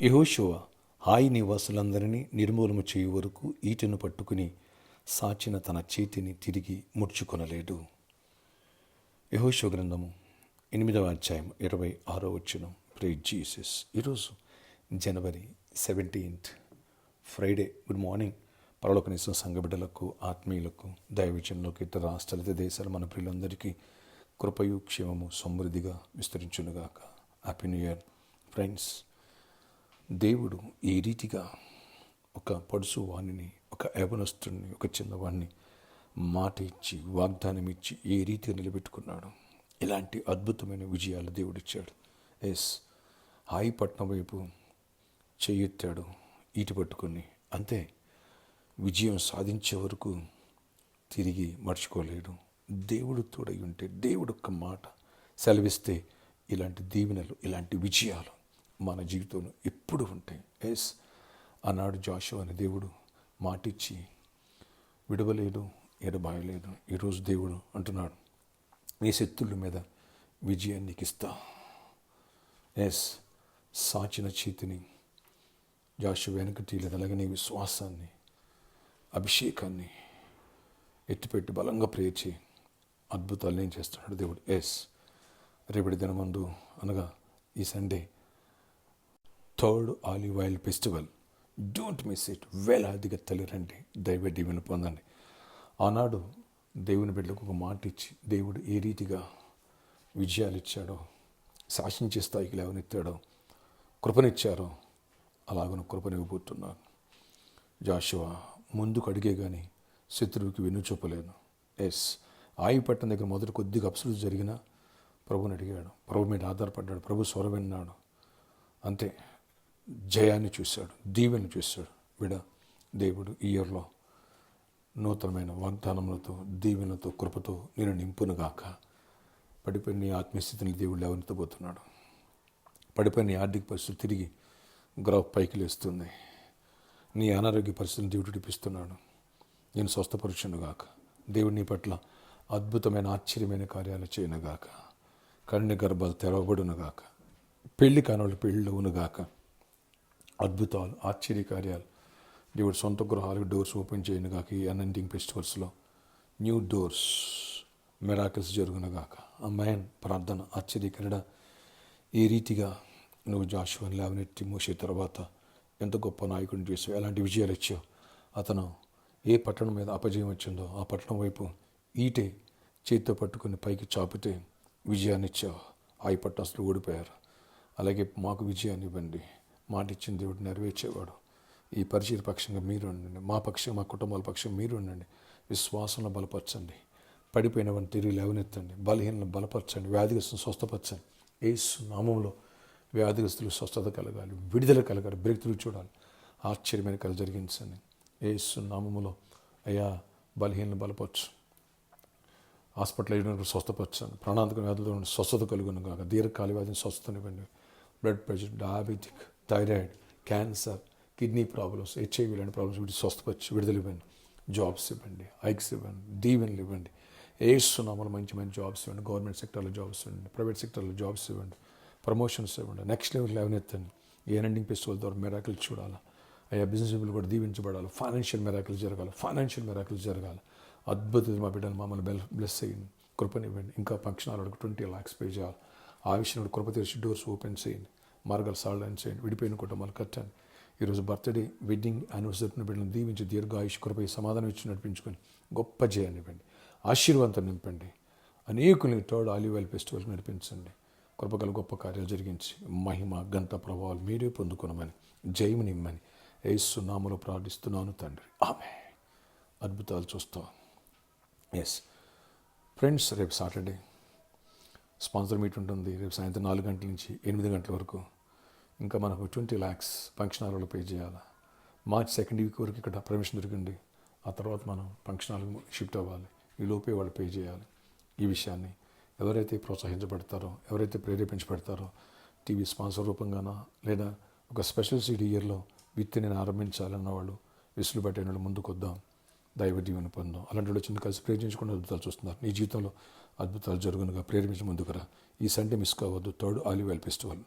యెహోషువ హాయి నివాసులందరినీ నిర్మూలన చేయు వరకు ఈటెను పట్టుకుని సాచిన తన చేతిని తిరిగి ముడుచుకొనలేడు. యెహోషువ గ్రంథము 8వ అధ్యాయం 26వ వచనం. Praise Jesus. ఈరోజు జనవరి 17th ఫ్రైడే. Good morning. పరలోకనిస్తున్న సంఘ బిడ్డలకు, ఆత్మీయులకు, దైవజనులకు, ఇతర రాష్ట్రాల, ఇతర దేశాల మన ప్రియులందరికీ కృపయు క్షేమము సమృద్ధిగా విస్తరించునుగాక. Happy new year friends. దేవుడు ఏ రీతిగా ఒక పడుసు వాణిని, ఒక యవనస్తుడిని, ఒక చిన్నవాడిని మాట ఇచ్చి, వాగ్దానం ఇచ్చి ఏ రీతిగా నిలబెట్టుకున్నాడు. ఇలాంటి అద్భుతమైన విజయాలు దేవుడిచ్చాడు. హాయిపట్నం వైపు చెయ్యెత్తాడు ఈటి పట్టుకొని, అంతే. విజయం సాధించే వరకు తిరిగి మర్చిపోలేడు. దేవుడు తోడై ఉంటే, దేవుడు ఒక్క మాట సెలవిస్తే ఇలాంటి దీవెనలు, ఇలాంటి విజయాలు మన జీవితంలో ఎప్పుడు ఉంటాయి. ఆనాడు జోషువ అనే దేవుడు మాటిచ్చి విడవలేదు, ఎడబాయలేదు. ఈరోజు దేవుడు అంటున్నాడు, నీ శత్రువుల మీద విజయాన్ని నీకు ఇస్తా. సాచిన చేతిని జోషువ వెనక తీయలేదు. అలాగే నీ విశ్వాసాన్ని, అభిషేకాన్ని ఎత్తిపెట్టి బలంగా ప్రేర్చి అద్భుతాలు ఏం చేస్తున్నాడు దేవుడు. రేపటి దినమందు అనగా ఈ Sunday third olive oil festival. Don't miss it. వేలాదిగా తల్లిరండి, దైవ దీవెన పొందండి. ఆనాడు దేవుని బిడ్డలకు ఒక మాట ఇచ్చి దేవుడు ఏ రీతిగా విజయాలు ఇచ్చాడో, శాసించే స్థాయికి లేవనెత్తాడో, కృపనిచ్చారో అలాగను కృపనివ్వబోతున్నాను. జోషువ ముందుకు అడిగే కానీ శత్రువుకి వెన్ను చూపలేదు. ఆయిపట్నం దగ్గర మొదటి కొద్దిగా అప్సలు జరిగినా ప్రభుని అడిగాడు, ప్రభు మీద ఆధారపడ్డాడు, ప్రభు స్వరం విన్నాడు. అంతే, జయాన్ని చూశాడు, దీవెని చూశాడు. దేవుడు ఈ ఇయర్లో నూతనమైన వాగ్దానములతో, దీవెనతో, కృపతో నేను నింపునుగాక. పడిపోయిన నీ ఆత్మీయస్థితిని దేవుడు లేవనెత్తబోతున్నాడు. పడిపోయిన నీ ఆర్థిక పరిస్థితులు తిరిగి గ్రాఫ్ పైకి లేస్తుంది. నీ అనారోగ్య పరిస్థితిని దేవుడు విడిపిస్తున్నాడు. నేను స్వస్థపరచునుగాక. దేవుడు నీ పట్ల అద్భుతమైన, ఆశ్చర్యమైన కార్యాలు చేయనుగాక. కన్య గర్భాలు తెరవబడునుగాక. పెళ్లి కానోళ్ళు పెళ్ళి అవునుగాక. అద్భుతాలు, ఆశ్చర్యకార్యాలు దేవుడు సొంత గృహాలకు డోర్స్ ఓపెన్ చేయనుగాక. ఈ అనంటింగ్ ఫెస్టివల్స్లో న్యూ డోర్స్, మిరాకిల్స్ జరుగునుగాక. అమ్మాయిన్ ప్రార్థన ఆశ్చర్యకరణ. ఈ రీతిగా నువ్వు జోషువని లేవనెత్తి మోసే తర్వాత ఎంత గొప్ప నాయకుడిని చేసావు, ఎలాంటి విజయాలు ఇచ్చావు. అతను ఏ పట్టణం మీద అపజయం వచ్చిందో ఆ పట్టణం వైపు ఈటే చేతితో పట్టుకుని పైకి చాపితే విజయాన్ని ఇచ్చావు. ఆ పట్టణస్తులు ఓడిపోయారు. అలాగే మాకు విజయాన్ని ఇవ్వండి. మాట ఇచ్చిన దేవుడు నెరవేర్చేవాడు. ఈ పరిచయ పక్షంగా మీరు ఉండండి, మా పక్షం, మా కుటుంబాల పక్షం మీరు ఉండండి. విశ్వాసంలో బలపరచండి. పడిపోయిన వాడిని తిరిగి లేవనెత్తండి. బలహీనను బలపరచండి. వ్యాధిగ్రస్తులను స్వస్థపరచండి. యేసు నామములో వ్యాధిగ్రస్తులు స్వస్థత కలగాలి, విడుదల కలగాలి, బ్రేక్‌త్రూ చూడాలి. ఆశ్చర్యమైన కళ జరిగించండి. యేసు నామములో అయ్యా బలహీనను బలపరచు. హాస్పిటల్ అయిన స్వస్థపరచండి. ప్రాణాంతక వ్యాధులతో స్వస్థత కలుగును కాక. దీర్ఘకాల వ్యాధిని స్వస్థనివ్వండి. Blood pressure, diabetic, thyroid, cancer, kidney problems, HIV లాంటి ప్రాబ్లమ్స్ వీటి స్వస్థపరిచి విడుదల ఇవ్వండి. జాబ్స్ ఇవ్వండి, హైక్స్ ఇవ్వండి, దీవెనలు ఇవ్వండి. ఏసునామములో మంచి మంచి జాబ్స్ ఇవ్వండి. గవర్నమెంట్ సెక్టర్లో జాబ్స్ ఇవ్వండి, ప్రైవేట్ సెక్టర్లో జాబ్స్ ఇవ్వండి, ప్రమోషన్స్ ఇవ్వండి. నెక్స్ట్ లెవెల్ లేవనెత్తండి. ఏ ఎండింగ్ ఫెస్టివల్ ద్వారా మిరాకిల్ చూడాలి. అయ్యా బిజినెస్ పీపుల్ కూడా దీవించబడాలి. ఫైనాన్షియల్ మిరాకిల్ జరగాలి. అద్భుతం మా బిడ్డలు మమ్మల్ని బ్లెస్ చేయండి, కృపనివ్వండి. ఇంకా ఫంక్షన్ వాళ్ళకి 20 lakhs పే చేయాలి. ఆ విషయంలో కృప తెరిచి డోర్స్ ఓపెన్ చేయండి. మార్గాలు సాల్డైన్ చేయండి. విడిపోయిన కుటుంబాలు కట్టండి. ఈరోజు బర్త్డే, వెడ్డింగ్, యానివర్సరీ బిడ్డలను దీవించి దీర్ఘాయుష్, కృప, సమాధానం ఇచ్చి నడిపించుకొని గొప్ప జయాన్ని ఇవ్వండి. ఆశీర్వాదంతో నింపండి. అనేకుల్ని థర్డ్ ఆలివ్ ఆయిల్ ఫెస్టివల్కి నడిపించండి. కృపగల గొప్ప కార్యాలు జరిగించి మహిమ, ఘనత, ప్రభావాలు మీరే పొందుకునమని, జయము నిమ్మని యేసు నామములో ప్రార్థిస్తున్నాను తండ్రి. ఆమేన్. అద్భుతాలు చూస్తాం. ఫ్రెండ్స్, రేపు సాటర్డే స్పాన్సర్ మీట్ ఉంటుంది. రేపు సాయంత్రం 4 గంటల నుంచి 8 గంటల వరకు. ఇంకా మనకు 20 lakhs ఫంక్షన్ హాల్లో పే చేయాలి. మార్చ్ 2nd వీక్ వరకు ఇక్కడ పర్మిషన్ దొరికింది. ఆ తర్వాత మనం ఫంక్షన్ హాల్కి షిఫ్ట్ అవ్వాలి. ఈ లోపే వాళ్ళు పే చేయాలి. ఈ విషయాన్ని ఎవరైతే ప్రోత్సహించబడతారో, ఎవరైతే ప్రేరేపించబడతారో, టీవీ స్పాన్సర్ రూపంగానా లేదా ఒక స్పెషల్ సిటీ ఇయర్లో విత్తి నేను ఆరంభించాలన్న వాళ్ళు, విసులు పట్టిన వాళ్ళు ముందుకు వద్దాం. దైవ దీవెన పొందాం. అలాంటి వాళ్ళు చిన్న కలిసి ప్రేరించుకుని అద్భుతాలు చూస్తున్నారు. నీ జీవితంలో అద్భుతాలు జరుగునుగా. ప్రేరేపించి ముందుకురా. ఈ సండే మిస్ కావద్దు. Third olive oil festival.